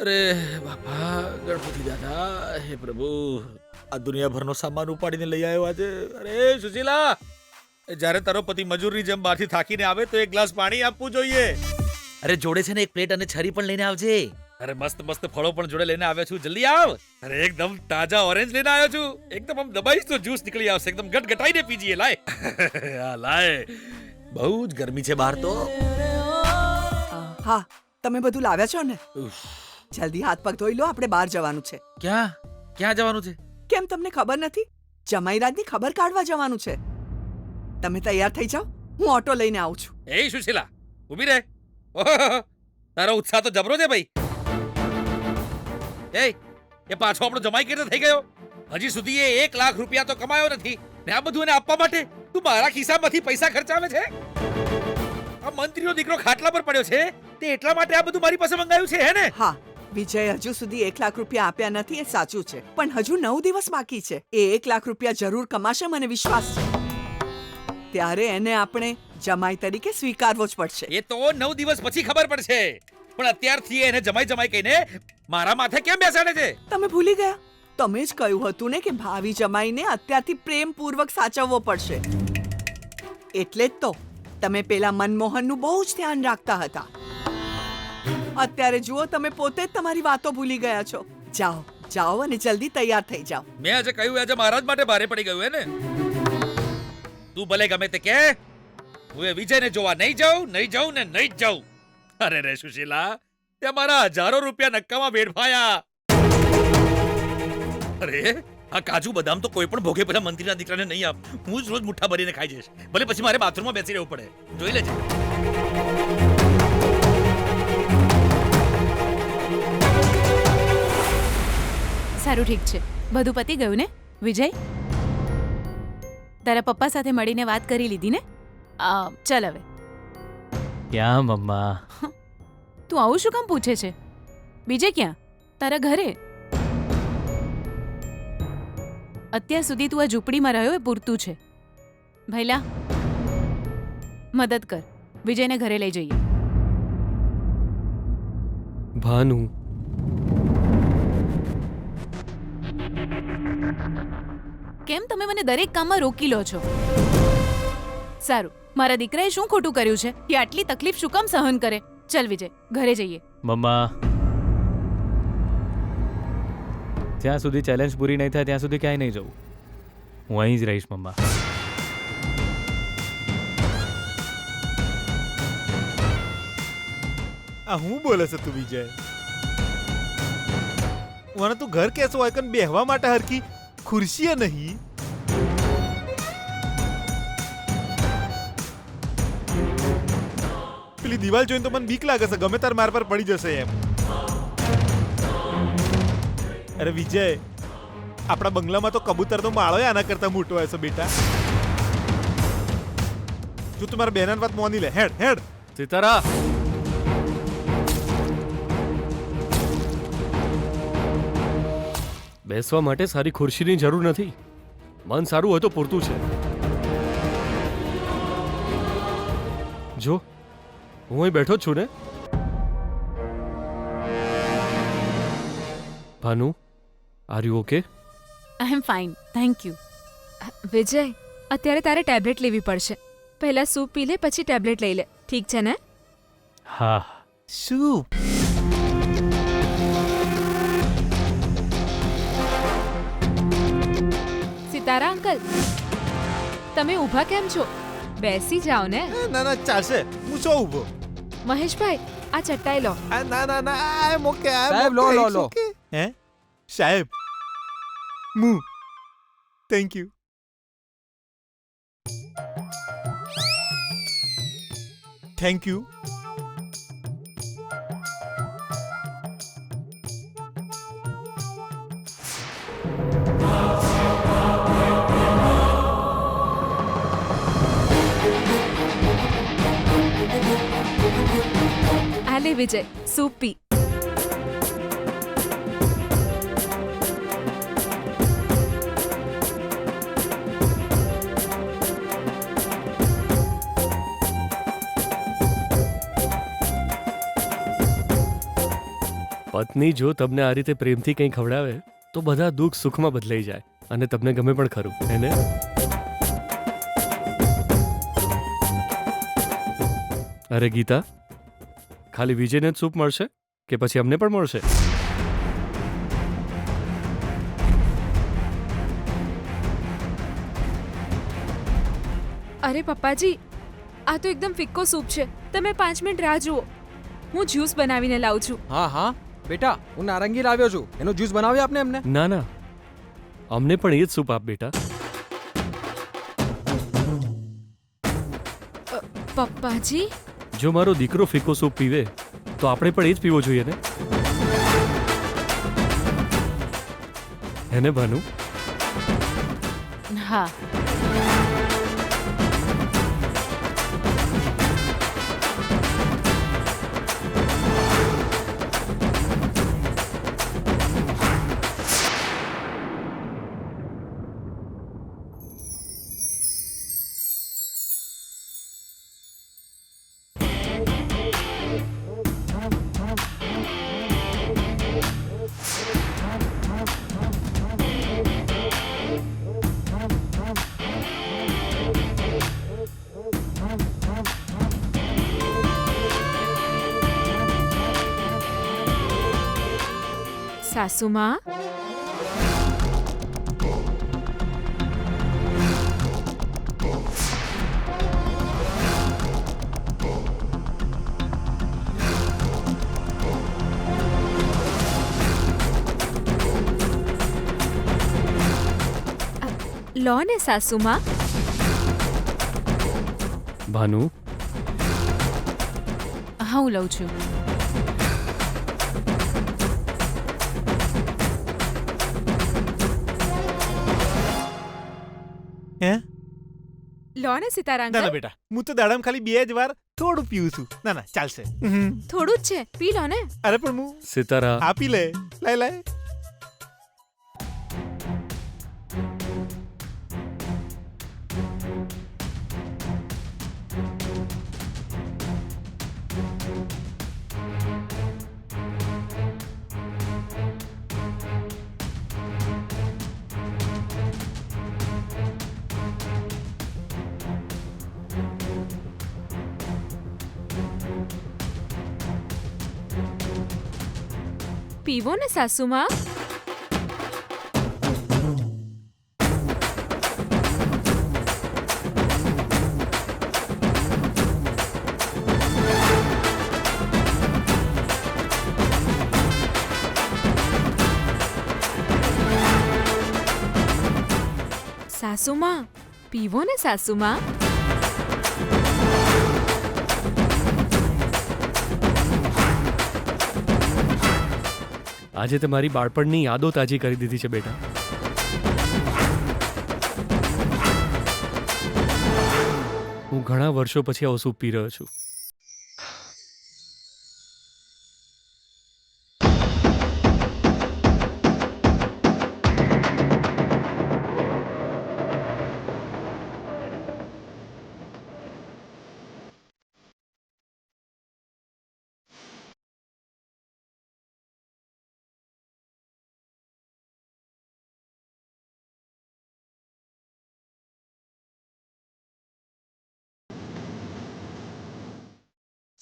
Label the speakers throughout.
Speaker 1: અરે બાપા ગણપતિ દાદા, હે પ્રભુ, આ દુનિયાભરનો સામાન ઉપાડીને લઈ આવ્યો આજે. અરે સુશીલા, જ્યારે તારો પતિ મજૂરની જેમ બહારથી થાકીને આવે તો એક ગ્લાસ પાણી આપવું જોઈએ. અરે જોડે છે ને એક પ્લેટ અને છરી પણ લઈને આવજે. અરે મસ્ત મસ્ત ફળો પણ જોડે લઈને આવ્યો છું, જલ્દી આવ. અરે એકદમ તાજા ઓરેન્જ લઈને આવ્યો છું, એકદમ આમ દબાઈશ તો જ્યુસ નીકળી આવશે, એકદમ ગટગટાઈને પીજીએ. લાય આ લાય, બહુ જ ગરમી છે બહાર તો.
Speaker 2: હા, તમે બધું લાવ્યા છો ને?
Speaker 1: ઉફ,
Speaker 2: જલ્દી હાથ પગ ધોઈ લો, આપણે બહાર જવાનું છે.
Speaker 1: ક્યાં ક્યાં જવાનું છે?
Speaker 2: કેમ તમને ખબર નથી? જમાઈરાજની ખબર કાઢવા જવાનું છે. તમે તૈયાર થઈ જાઓ, હું ઓટો લઈને આવું છું.
Speaker 1: એ સુશીલા, ઊભી રહે. ઓહો, તારો ઉત્સાહ તો જબરો છે ભાઈ. એ પાછો આપણો જમાઈ કેવી રીતે થઈ ગયો? હજી સુધી એ 1 લાખ રૂપિયા તો કમાયો નથી ને આ બધું એને આપવા માટે તું મારા ખિસ્સામાંથી પૈસા ખર્ચાવે છે. આ મંત્રીનો દીકરો ખાટલા પર પડ્યો છે તે એટલા માટે આ બધું મારી પાસે મંગાવ્યું છે, હે ને?
Speaker 2: હા, વિજય હજુ સુધી 1 લાખ રૂપિયા આપ્યા નથી, એ સાચું છે, પણ હજુ 9 દિવસ બાકી છે. એ 1 લાખ રૂપિયા જરૂર કમાશે, મને વિશ્વાસ છે. ત્યારે એને આપણે જમાઈ તરીકે સ્વીકારવો જ પડશે.
Speaker 1: એ તો 9 દિવસ પછી ખબર પડશે, પણ અત્યારથી એને જમાઈ જમાઈ કહીને મારા માથે કેમ બેસાડે છે?
Speaker 2: તમે ભૂલી ગયા? તમે જ કહ્યું હતું ને કે ભાવિ જમાઈને અત્યારથી પ્રેમપૂર્વક સાચવવો પડશે. એટલે જ તો તમે પેલા મનમોહનનું બહુ જ ધ્યાન રાખતા હતા. અત્યારે જુઓ, તમે પોતે જ તમારી વાતો ભૂલી ગયા છો. જાઓ જાઓ અને જલ્દી તૈયાર થઈ જાઓ.
Speaker 1: મેં આજે કહ્યું, આજે મારા જ માટે ભારે પડી ગયું, હે ને? તું ભલે ગમે તે કે, હું એ વિજયને જોવા નહીં જાઉં ને નહીં જ જાઉં. અરે રે સુશીલા, તે મારા હજારો રૂપિયા નક્કામાં વેડફાયા. અરે આ કાજુ બદામ તો કોઈ પણ ભોગે પેલા મંત્રીના દીકરાને નહીં આપ. હું જ રોજ મુઠ્ઠા ભરીને ખાઈ જઈશ, ભલે પછી મારે બાથરૂમમાં બેસી રહેવું પડે. જોઈ લેજે.
Speaker 3: સારું, ઠીક છે, બધું પતી ગયું ને? વિજય, તારા પપ્પા સાથે મળીને વાત કરી લીધી ને? ચાલ હવે.
Speaker 4: ક્યાં મમ્મા?
Speaker 3: તું આવું શું કામ પૂછે છે? બીજે ક્યાં? તારા ઘરે. અત્યાર સુધી તું આ ઝૂંપડીમાં રહ્યો એ પૂરતું છે. ભૈલા, મદદ કર, વિજયને ઘરે લઈ જઈએ.
Speaker 4: ભાનુ,
Speaker 3: કેમ તમે મને દરેક કામમાં રોકી લો છો? સારું, મારા દીકરાએ શું ખોટું કર્યું છે કે આટલી તકલીફ શું કામ સહન કરે? ચલ વિજય, ઘરે જઈએ.
Speaker 4: મમ્મા, જ્યાં સુધી ચેલેન્જ પૂરી નહીં થાય ત્યાં સુધી ક્યાંય નહીં જવું. હું અહીં જ રહીશ મમ્મા.
Speaker 5: આ હું બોલે છે તું વિજય? મને તું ઘર કેસો હોય કન બેહવા માટે હરકી ખુરશીએ નહીં. પેલી દિવાલ જોઈને તો મને બીક લાગે છે, ગમે તાર માર પર પડી જશે એમ. અરે વિજય, આપણા બંગલામાં તો કબૂતરનો માળો આના કરતા મોટો હોય છે બેટા. જો તું મારા બેનાની વાત મોની લે. હેડ હેડ.
Speaker 4: સિતારા, બેસવા માટે સારી ખુરશીની જરૂર નથી. મન સારું હોય તો પૂરતું છે. જો, હું અહીં બેઠો જ છું ને. Bhanu, are you okay?
Speaker 3: I am fine, thank you.
Speaker 6: Vijay, અત્યારે તારે ટેબ્લેટ લેવી પડશે. પહેલા સૂપ પી લે, પછી ટેબ્લેટ લઈ લે, ઠીક છે ને?
Speaker 4: હા.
Speaker 5: શું?
Speaker 6: સિતારા અંકલ, તમે ઊભા કેમ છો? બેસી જાઓ ને.
Speaker 5: ના ના ચાલશે, હું શું ઊભો?
Speaker 6: મહેશભાઈ, આ ચટાઈ લો.
Speaker 5: ના ના ના, આઈ એમ ઓકે.
Speaker 7: સાહેબ, લો, લો, લો.
Speaker 5: હે સાહેબ, મુ થેન્ક યુ. Thank you.
Speaker 6: આ લે વિજય, સૂપ પી.
Speaker 7: પત્ની જો તમને આ રીતે પ્રેમથી કંઈ ખવડાવે તો બધા દુઃખ સુખમાં બદલાઈ જાય અને તમને ગમે પણ ખરું એને. અરે ગીતા, ખાલી વિજયને જ સૂપ મળશે કે પછી અમને પણ મળશે?
Speaker 6: અરે પપ્પાજી, આ તો એકદમ ફિક્કો સૂપ છે. તમે 5 મિનિટ રાહ જુઓ, હું જ્યુસ બનાવીને લાવું છું.
Speaker 8: હા હા બેટા, હું નારંગી લાવ્યો છું. એનો જ્યુસ બનાવી આપને એમને.
Speaker 7: ના ના, અમને પણ એ જ સૂપ આપ બેટા.
Speaker 6: પપ્પાજી,
Speaker 7: જો મારો દીકરો ફિક્કો સૂપ પીવે તો આપણે પણ એ જ પીવો જોઈએ ને. હેને ભાનુ?
Speaker 3: હા.
Speaker 6: સાસુમાં, લો ને સાસુમાં.
Speaker 7: ભાનુ,
Speaker 3: હા, હું લઉં છું.
Speaker 5: હે
Speaker 6: લો ને સિતારા
Speaker 5: ના ના
Speaker 6: અંકલ.
Speaker 5: બેટા, હું તો દાડામાં ખાલી 2 જ વાર થોડું પીવું છું. ના ના ચાલશે.
Speaker 6: થોડું જ છે, પી લો ને.
Speaker 5: અરે પણ હું
Speaker 7: સિતારા,
Speaker 5: આપી લે. લાય લાય.
Speaker 6: પીવો ને સાસુમાં. સાસુમાં, પીવો ને સાસુમાં.
Speaker 7: આજે તે મારી બાળપણની યાદો તાજી કરી દીધી છે બેટા. હું ઘણા વર્ષો પછી આવો સૂપ પી રહ્યો છું.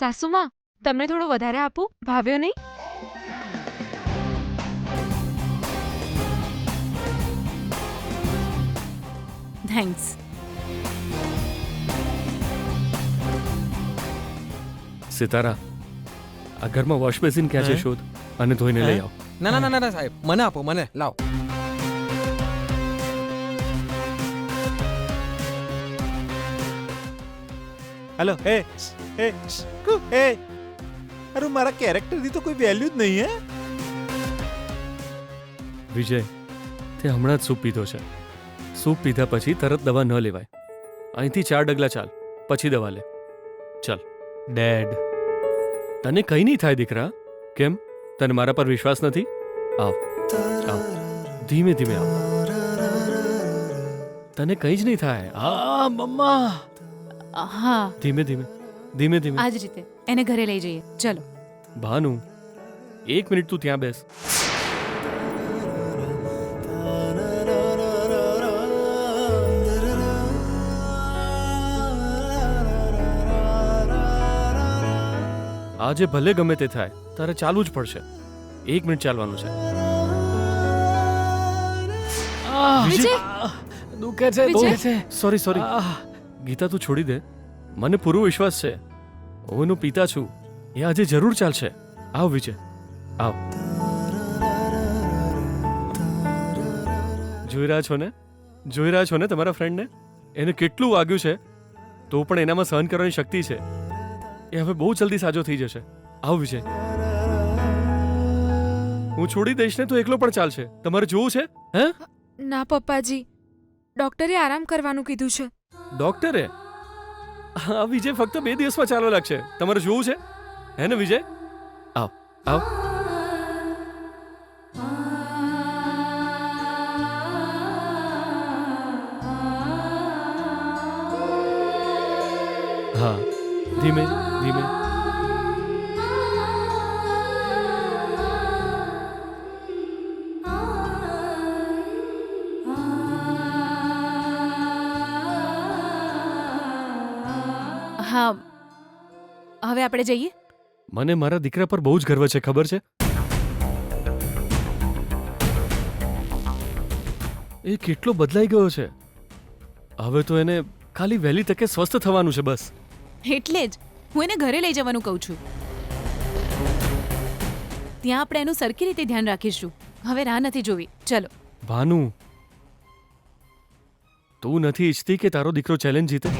Speaker 6: સાસુમાં, તમને થોડું વધારે આપું? ભાવ્યો નહીં?
Speaker 3: થેન્ક્સ.
Speaker 7: સિતારા, આ ઘરમાં વોશ બેસિન ક્યાં છે
Speaker 5: હે?
Speaker 7: શોધ અને ધોઈને લઈ આવ.
Speaker 8: ના ના ના ના સાહેબ, મને આપો, મને લાવ.
Speaker 5: હેલો. એ એ એ અરે મારા કેરેક્ટરની તો કોઈ વેલ્યુ જ નહીં. હે
Speaker 7: વિજય, તે હમણાં જ સૂપ પીધો છે. સૂપ પીધા પછી તરત દવા ન લેવાય. અહીંથી 4 ડગલા ચાલ, પછી દવા લે. ચાલ. ડેડ, તને કંઈ નહીં થાય દીકરા. કેમ, તને મારા પર વિશ્વાસ નથી? આવ આવ, ધીમે ધીમે આવ. તને કંઈ જ નહીં થાય. આ મમ્મા,
Speaker 3: હા,
Speaker 7: ધીમે ધીમે ધીમે ધીમે.
Speaker 3: આ જ રીતે એને ઘરે લઈ જઈએ. ચલો.
Speaker 7: ભાનુ, 1 મિનિટ તું ત્યાં બેસ. આજે ભલે ગમે તે થાય તારે ચાલવું જ પડશે. 1 મિનિટ ચાલવાનું છે.
Speaker 6: વિજય
Speaker 4: દુખે છે
Speaker 6: વિજય?
Speaker 4: દુખે છે.
Speaker 7: સોરી ગીતા તું છોડી દે. મને પૂરો વિશ્વાસ છે હું એનો પિતા છું. એ આજે જરૂર ચાલશે. આવ વિજય આવ. જોઈ રહ્યા છો ને તમારા ફ્રેન્ડને? એને કેટલું વાગ્યું છે તો પણ એનામાં સહન કરવાની શક્તિ છે. એ હવે બહુ જલ્દી સાજો થઈ જશે. આવ વિજય. હું છોડી દઈશ ને તો એકલો પણ ચાલશે. તમારે જોવું છે? હે?
Speaker 6: ના પપ્પાજી, ડોક્ટરે આરામ કરવાનું કીધું છે.
Speaker 7: ડોક્ટરે? હા વિજય, ફક્ત 2 દિવસમાં ચાલવા લાગશે. તમારે જોવું છે? હે ને વિજય? આવ આવ. હા, ધીમે ધીમે.
Speaker 3: હા, હવે આપણે જઈએ.
Speaker 7: મને મારા દીકરા પર બહુ જ ગર્વ છે, ખબર છે? એ કેટલો બદલાઈ ગયો છે. હવે તો એને ખાલી વહેલી તકે સ્વસ્થ થવાનું છે બસ.
Speaker 3: એટલે જ હું એને ઘરે લઈ જવાનું કહું છું. ત્યાં આપણે એનું સરખી રીતે ધ્યાન રાખીશું. હવે રાહ નથી જોવી. ચલો.
Speaker 7: ભાનુ, તું નથી ઈચ્છતી કે તારો દીકરો ચેલેન્જ જીતે?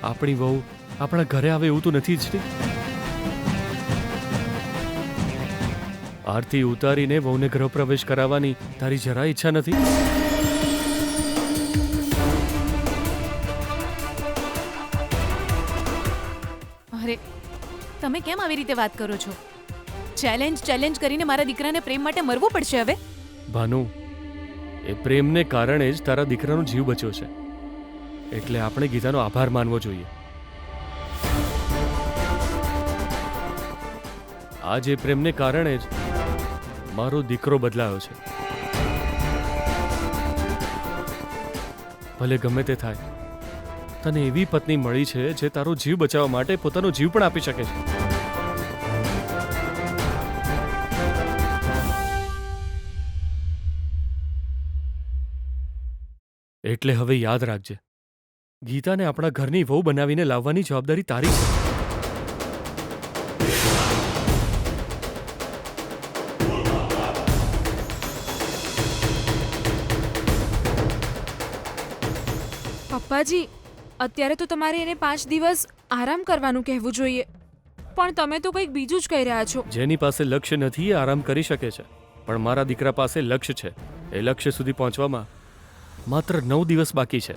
Speaker 7: આપણી વહુ આપણા ઘરે આવે એવું તું નથી ઈચ્છતી? આરતી ઉતારીને વહુને ગૃહ પ્રવેશ કરાવવાની તારી જરા ઈચ્છા નથી?
Speaker 3: અરે, તમે કેમ આવી રીતે વાત કરો છો? ચેલેન્જ કરીને મારા દીકરાને પ્રેમ માટે મરવું પડશે હવે?
Speaker 7: ભાનુ, એ પ્રેમને કારણે જ તારા દીકરાનો જીવ બચ્યો છે. એટલે આપણે ગીતાનો આભાર માનવો જોઈએ. આ જે પ્રેમને કારણે જ મારો દીકરો બદલાયો છે. ભલે ગમે તે થાય, તને એવી પત્ની મળી છે જે તારો જીવ બચાવવા માટે પોતાનો જીવ પણ આપી શકે છે. એટલે હવે યાદ રાખજે, ગીતાને આપણા ઘરની વહુ બનાવીને લાવવાની જવાબદારી તારી છે.
Speaker 6: પપ્પાજી, અત્યારે તો તમારે એને 5 દિવસ આરામ કરવાનું કહેવું જોઈએ, પણ તમે તો કંઈક બીજું જ કહી રહ્યા છો.
Speaker 7: જેની પાસે લક્ષ્ય નથી એ આરામ કરી શકે છે, પણ મારા દીકરા પાસે લક્ષ્ય છે. એ લક્ષ્ય સુધી પહોંચવામાં માત્ર 9 દિવસ બાકી છે.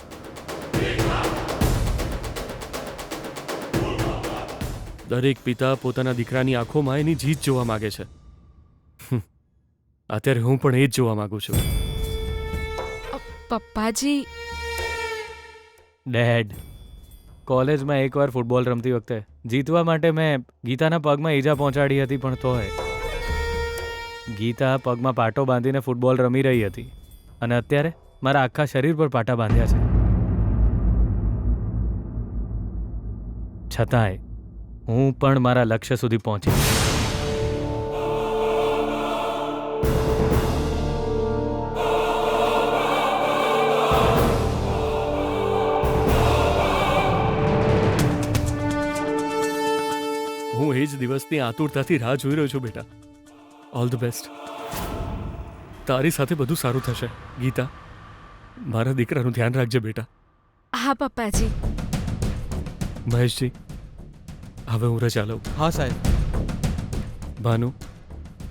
Speaker 7: દરેક પિતા પોતાના દીકરાની આંખોમાં એની જીત જોવા માંગે છે. અત્યારે હું પણ એ જ જોવા માંગુ છું.
Speaker 6: પપ્પાજી,
Speaker 4: ડેડ, કોલેજમાં એકવાર ફૂટબોલ રમતી વખતે જીતવા માટે મેં ગીતાના પગમાં ઈજા પહોંચાડી હતી, પણ તોય ગીતા પગમાં પાટો બાંધીને ફૂટબોલ રમી રહી હતી અને અત્યારે મારા આખા શરીર પર પાટા બાંધ્યા છે. છતાંય હું પણ મારા લક્ષ્ય સુધી પહોંચી.
Speaker 7: હું એ જ દિવસની આતુરતાથી રાહ જોઈ રહ્યો છું બેટા. All the best. તારી સાથે બધું સારું થશે ગીતા. મારા દીકરાનું ધ્યાન રાખજે બેટા.
Speaker 6: હા પપ્પાજી.
Speaker 7: મહેશજી, હવે હું રજા લઉં.
Speaker 5: હા સાહેબ.
Speaker 7: ભાનુ,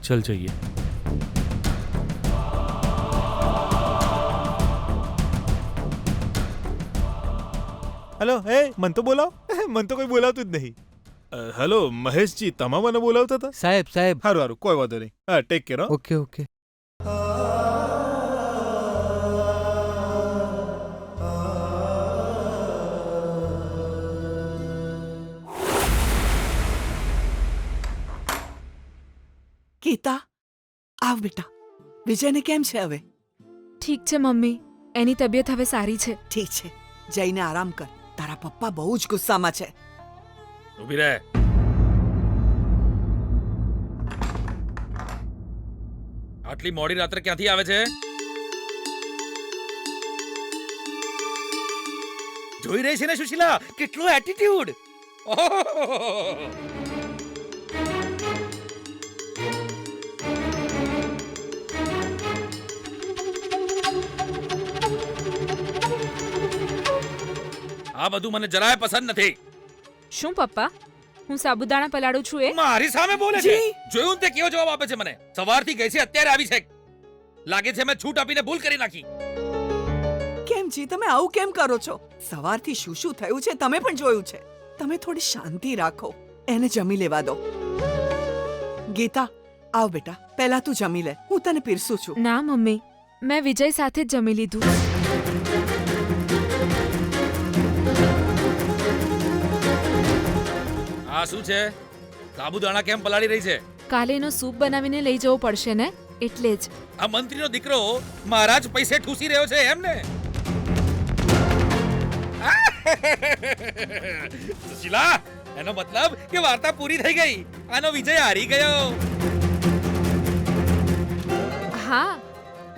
Speaker 7: ચલ જઈએ.
Speaker 5: હેલો, હે મન તો બોલાવ. મન તો કોઈ બોલાવતું જ નહીં. હેલો મહેશજી, તમે મને બોલાવતા હતા?
Speaker 8: સાહેબ સાહેબ.
Speaker 5: સારું સારું, કોઈ વાંધો નહીં. હા, take care.
Speaker 8: Okay okay.
Speaker 2: Gita આવ બેટા. વિજયને કેમ છે હવે?
Speaker 6: ઠીક છે મમ્મી, એની તબિયત હવે સારી છે.
Speaker 2: ઠીક છે, જઈને આરામ કર. તારા પપ્પા બહુ જ ગુસ્સામાં છે.
Speaker 1: ઊભી રહે. આટલી મોડી રાત્રે ક્યાંથી આવે છે? જોઈ રહી છે ને સુશીલા, કેટલો એટીટ્યુડ! આ બધું મને જરાય પસંદ નથી.
Speaker 6: શું પપ્પા, હું સાબુદાણા પલાળું છું એ?
Speaker 1: મારી સામે બોલે છે.
Speaker 2: જી.
Speaker 1: જોયું તે કેવો જવાબ આપે છે મને. સવારથી ગઈ છે, અત્યારે આવી છે. લાગે છે મેં છૂટ આપીને ભૂલ કરી નાખી.
Speaker 2: કેમ જી, તમે આવું કેમ કરો છો? સવારથી શું શું થયું છે તમે પણ જોયું છે. તમે થોડી શાંતિ રાખો, એને જમી લેવા દો. ગીતા આવ બેટા, પહેલા તું જમી લે, હું તને પીરસું છું.
Speaker 6: ના મમ્મી, મેં વિજય સાથે જ જમી લીધું.
Speaker 1: આ શું છે? સાબુદાણા કેમ પલાળી રહી છે?
Speaker 6: કાલે એનો સૂપ બનાવીને લઈ જવો પડશે ને, એટલે જ.
Speaker 1: આ મંત્રીનો દીકરો મારા જ પૈસે ઠૂસી રહ્યો છે એમ ને? સુશીલા, એનો મતલબ કે વાર્તા પૂરી થઈ ગઈ. આનો વિજય હારી ગયો.
Speaker 6: હા,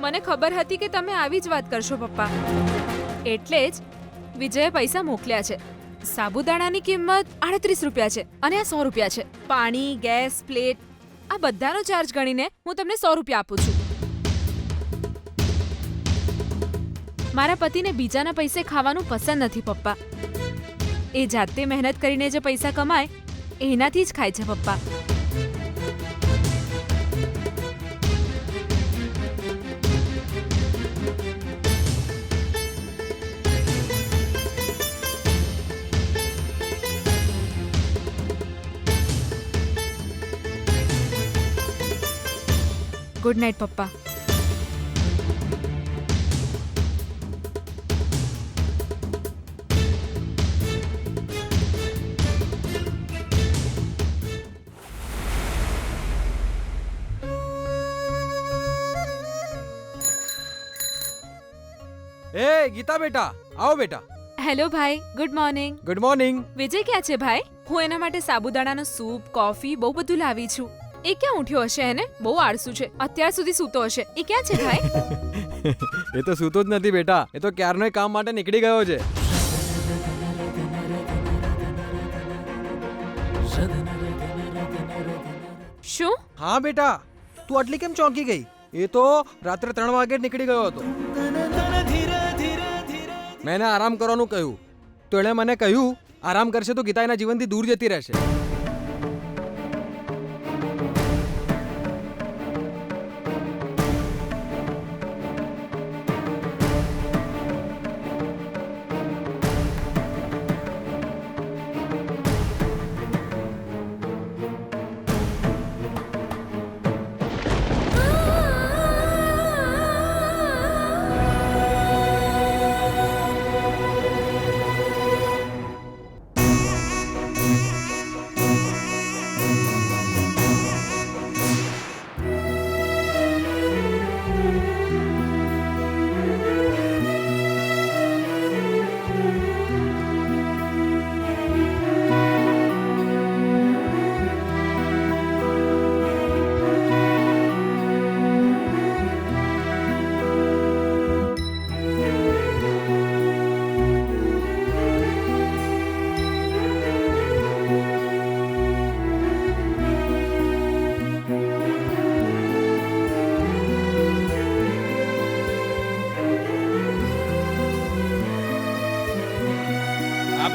Speaker 6: મને ખબર હતી કે તમે આવી જ વાત કરશો પપ્પા. એટલે જ વિજયે પૈસા મોકલ્યા છે. સાબુદાણાની કિંમત 38 રૂપિયા છે અને આ 100 રૂપિયા છે. પાણી, ગેસ, પ્લેટ, આ બધાનો ચાર્જ ગણીને હું તમને 100 રૂપિયા આપું છું. મારા પતિને બીજાના પૈસે ખાવાનું પસંદ નથી પપ્પા. એ જાતે મહેનત કરીને જે પૈસા કમાય એનાથી જ ખાય છે પપ્પા. ગુડ નાઇટ પપ્પા.
Speaker 8: એ ગીતા બેટા, આવો બેટા.
Speaker 6: હેલો ભાઈ, good morning.
Speaker 8: Good morning.
Speaker 6: Vijay ક્યાં છે ભાઈ? હું એના માટે સાબુદાણાનો સૂપ, કોફી બહુ બધું લાવી છું. એ ક્યાં ઉઠ્યો હશે? એને બહુ આળસુ છે, અત્યાર સુધી સૂતો હશે. એ ક્યાં છે ભાઈ?
Speaker 8: એ તો સૂતો જ નથી બેટા, એ તો ક્યારનો કામ માટે નીકળી ગયો છે.
Speaker 6: શું?
Speaker 8: હા બેટા, તું આટલી કેમ ચોંકી ગઈ? એ તો રાત્રે 3 વાગે જ નીકળી ગયો હતો. મેં એને આરામ કરવાનું કહ્યું તો એણે મને કહ્યું આરામ કરશે તો ગીતા એના જીવનથી દૂર જતી રહેશે.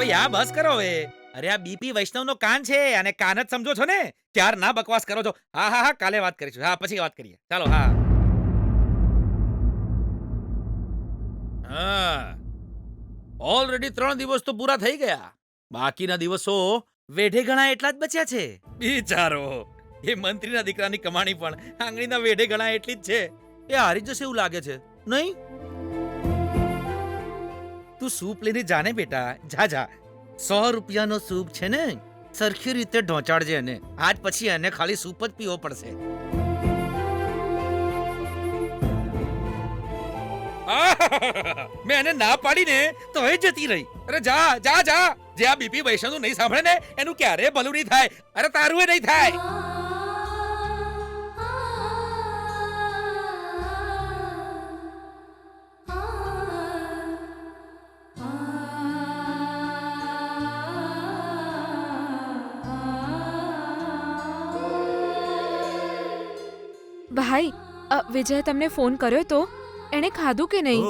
Speaker 1: ભાઈ આ બસ કરો હવે. અરે આ બીપી વૈષ્ણવનો કાન છે અને કાન જ સમજો છો ને? ક્યાર ના બકવાસ કરો છો. હા હા હા, કાલે વાત કરીશું. હા, પછી વાત કરીએ. ચાલો. હા હા, ઓલરેડી 3 દિવસ તો પૂરા થઈ ગયા. બાકીના દિવસો વેઢે ગણા એટલા જ બચ્યા છે. બિચારો એ મંત્રીના દીકરાની કમાણી પણ આંગળીના વેઢે ગણા એટલી જ છે. એ હારી જશે એવું લાગે છે નહીં? તું સૂપ લઈને જાને બેટા, જા જા. 100 રૂપિયાનો સૂપ છે ને, સરખી રીતે ઢોંચાડજે એને. આજ પછી એને ખાલી સૂપ જ પીવો પડશે. મેં એને ના પાડીને તો એ જતી રહી. અરે જા જા જા. જે આ બીપી વૈષ્ણવનું નહીં સાંભળે ને એનું ક્યારે ભલું નહીં થાય. અરે તારું એ નહીં થાય.
Speaker 6: ભાઈ વિજય તમને ફોન કર્યો તો એણે ખાધું કે નહીં?